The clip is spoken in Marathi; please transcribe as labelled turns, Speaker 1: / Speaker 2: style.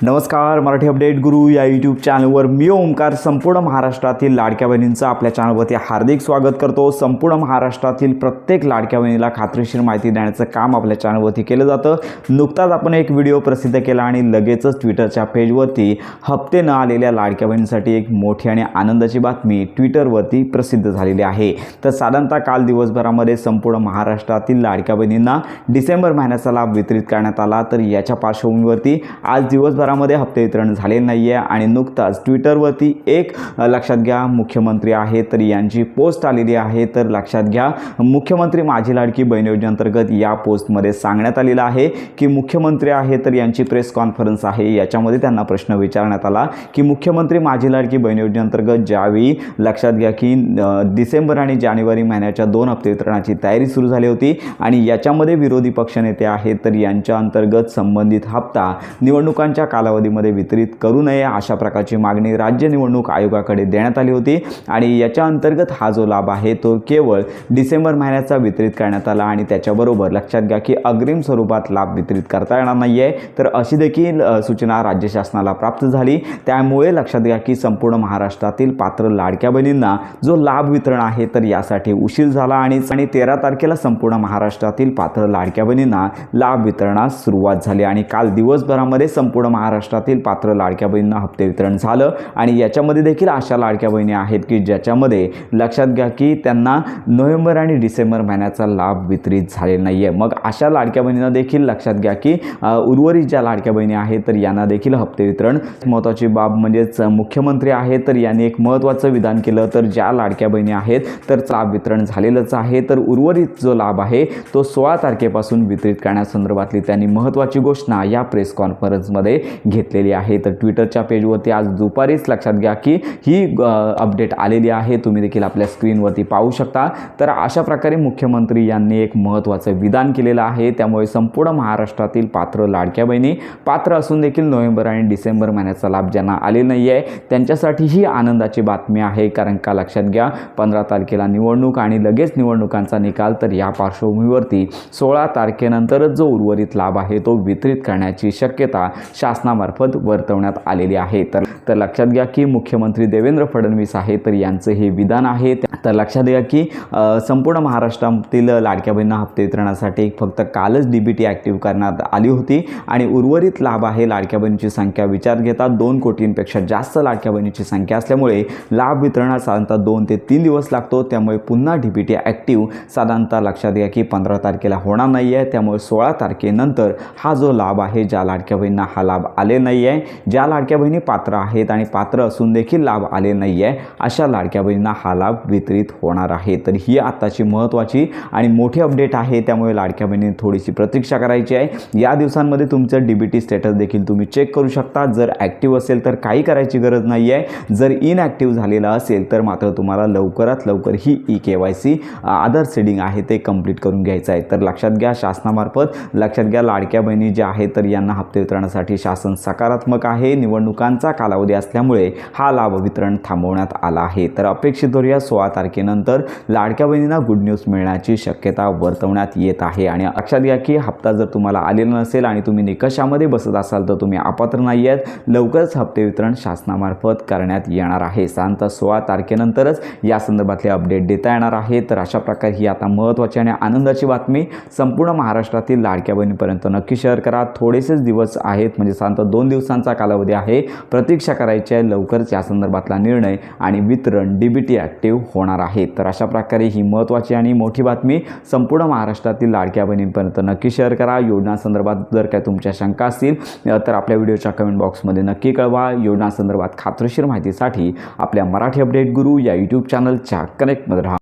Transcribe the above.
Speaker 1: नमस्कार, मराठी अपडेट गुरु या यूट्यूब चॅनलवर मी ओमकार संपूर्ण महाराष्ट्रातील लाडक्या बहिणींचं आपल्या चॅनलवरती हार्दिक स्वागत करतो। संपूर्ण महाराष्ट्रातील प्रत्येक लाडक्या बहिणीला खात्रीशीर माहिती देण्याचं काम आपल्या चॅनलवरती केलं जातं। नुकताच आपण एक व्हिडिओ प्रसिद्ध केला आणि लगेचच ट्विटरच्या पेजवरती हप्ते न आलेल्या लाडक्या बहिणींसाठी एक मोठी आणि आनंदाची बातमी ट्विटरवरती प्रसिद्ध झालेली आहे। तर साधारणतः काल दिवसभरामध्ये संपूर्ण महाराष्ट्रातील लाडक्या बहिणींना डिसेंबर महिन्याचा लाभ वितरित करण्यात आला। तर याच्या पार्श्वभूमीवरती आज दिवसभरामध्ये हप्ते वितरण झाले नाहीये आणि नुकताच ट्विटरवरती एक लक्षात घ्या मुख्यमंत्री आहे तर यांची पोस्ट आलेली आहे। तर लक्षात घ्या मुख्यमंत्री माझी लाडकी बहीण योजनेअंतर्गत या पोस्टमध्ये सांगण्यात आलेलं आहे की मुख्यमंत्री आहे तर यांची प्रेस कॉन्फरन्स आहे। याच्यामध्ये त्यांना प्रश्न विचारण्यात आला की मुख्यमंत्री माझी लाडकी बहीण योजनेअंतर्गत ज्यावेळी लक्षात घ्या की डिसेंबर आणि जानेवारी महिन्याच्या 2 हप्ते वितरणाची तयारी सुरू झाली होती आणि याच्यामध्ये विरोधी पक्षनेते आहेत तर यांच्या अंतर्गत संबंधित हप्ता निवडणुकांच्या कालावधीमध्ये वितरित करू नये अशा प्रकारची मागणी राज्य निवडणूक आयोगाकडे देण्यात आली होती आणि याच्या अंतर्गत हा जो लाभ आहे तो केवळ डिसेंबर महिन्याचा वितरित करण्यात आला आणि त्याच्याबरोबर लक्षात घ्या की अग्रिम स्वरूपात लाभ वितरित करता येणार नाही आहे। तर अशी देखील सूचना राज्य शासनाला प्राप्त झाली। त्यामुळे लक्षात घ्या की संपूर्ण महाराष्ट्रातील पात्र लाडक्या बहिणींना जो लाभ वितरण आहे तर यासाठी उशीर झाला आणि 13 तारखेला संपूर्ण महाराष्ट्रातील पात्र लाडक्या बहिणींना लाभ वितरणास सुरुवात झाली आणि काल दिवसभरामध्ये संपूर्ण महाराष्ट्रातील पात्र लाडक्या बहिणींना हप्ते वितरण झालं आणि याच्यामध्ये देखील अशा लाडक्या बहिणी आहेत की ज्याच्यामध्ये लक्षात घ्या की त्यांना नोव्हेंबर आणि डिसेंबर महिन्याचा लाभ वितरित झालेला नाहीये। मग अशा लाडक्या बहिणींना देखील लक्षात घ्या की उर्वरित ज्या लाडक्या बहिणी आहेत तर यांना देखील हप्ते वितरण महत्त्वाची बाब म्हणजेच मुख्यमंत्री आहेत तर यांनी एक महत्त्वाचं विधान केलं। तर ज्या लाडक्या बहिणी आहेत तर लाभ वितरण झालेलंच आहे तर उर्वरित जो लाभ आहे तो 16 तारखेपासून वितरित करण्यासंदर्भातली त्यांनी महत्त्वाची घोषणा या प्रेस कॉन्फरन्समध्ये घेतलेली आहे। तर ट्विटरच्या पेजवरती आज दुपारीच लक्षात घ्या की ही अपडेट आलेली आहे, तुम्ही देखील आपल्या स्क्रीनवरती पाहू शकता। तर अशा प्रकारे मुख्यमंत्री यांनी एक महत्त्वाचं विधान केलेलं आहे। त्यामुळे संपूर्ण महाराष्ट्रातील पात्र लाडक्या बहिणी पात्र असून देखील नोव्हेंबर आणि डिसेंबर महिन्याचा लाभ ज्यांना आलेला नाही आहे त्यांच्यासाठी ही आनंदाची बातमी आहे। कारण का लक्षात घ्या 15 तारखेला निवडणूक आणि लगेच निवडणुकांचा निकाल, तर या पार्श्वभूमीवरती 16 तारखेनंतरच जो उर्वरित लाभ आहे तो वितरित करण्याची शक्यता शासनामार्फत वर्तवण्यात आलेली आहे। तर लक्षात घ्या की मुख्यमंत्री देवेंद्र फडणवीस आहे तर यांचं हे विधान आहे। तर लक्षात घ्या की संपूर्ण महाराष्ट्रातील लाडक्या बहिणींना हप्ते वितरणासाठी फक्त कालच DBT ॲक्टिव्ह करण्यात आली होती आणि उर्वरित लाभ आहे लाडक्या बहिणींची संख्या विचार घेता 2 कोटींपेक्षा जास्त लाडक्या बहिणींची संख्या असल्यामुळे लाभ वितरणात साधारणतः 2 ते 3 दिवस लागतो। त्यामुळे पुन्हा DBT ॲक्टिव्ह साधारणतः लक्षात घ्या की 15 तारखेला होणार नाही आहे। त्यामुळे 16 तारखेनंतर हा जो लाभ आहे ज्या लाडक्या बहिणींना हा लाभ आले नाही आहे, ज्या लाडक्या बहिणी पात्र आहेत आणि पात्र असून देखील लाभ आले नाही आहे अशा लाडक्या बहिणींना हा लाभ वितरित होणार आहे। तर ही आताची महत्त्वाची आणि मोठी अपडेट आहे। त्यामुळे लाडक्या बहिणींनी थोडीशी प्रतीक्षा करायची आहे। या दिवसांमध्ये तुमचं DBT स्टेटस देखील तुम्ही चेक करू शकता। जर ॲक्टिव्ह असेल तर काही करायची गरज नाही आहे, जर इनॲक्टिव्ह झालेला असेल तर मात्र तुम्हाला लवकरात लवकर ही EKYC आधार सीडिंग आहे ते कंप्लीट करून घ्यायचं आहे। तर लक्षात घ्या शासनामार्फत लक्षात घ्या लाडक्या बहिणी ज्या आहेत तर यांना हप्ते वितरणासाठी शासन सकारात्मक आहे। निवडणुकांचा कालावधी असल्यामुळे हा लाभ वितरण थांबवण्यात आला आहे। तर अपेक्षित धरूया 16 तारखेनंतर लाडक्या बहिणींना गुड न्यूज मिळण्याची शक्यता वर्तवण्यात येत आहे। आणि लक्षात घ्या की हप्ता जर तुम्हाला आलेला नसेल आणि तुम्ही निकषामध्ये बसत असाल तर तुम्ही अपात्र नाही आहेत। लवकरच हप्ते वितरण शासनामार्फत करण्यात येणार आहे। साधारणतः 16 तारखेनंतरच या संदर्भातले अपडेट देता येणार आहे। तर अशा प्रकारे ही आता महत्त्वाची आणि आनंदाची बातमी संपूर्ण महाराष्ट्रातील लाडक्या बहिणीपर्यंत नक्की शेअर करा। थोडेसेच दिवस आहेत म्हणजे साधारणतः 2 दिवसांचा कालावधी आहे, प्रतीक्षा करायची आहे। लवकरच या संदर्भातला निर्णय आणि वितरण DBT ॲक्टिव्ह होणार आहे। तर अशा प्रकारे ही महत्त्वाची आणि मोठी बातमी संपूर्ण महाराष्ट्रातील लाडक्या बहिणींपर्यंत नक्की शेअर करा। योजनांसंदर्भात जर काय तुमच्या शंका असतील तर आपल्या व्हिडिओच्या कमेंट बॉक्समध्ये नक्की कळवा। योजनांसंदर्भात खात्रीशीर माहितीसाठी आपल्या मराठी अपडेट गुरु या यूट्यूब चॅनलच्या कनेक्टमध्ये राहा।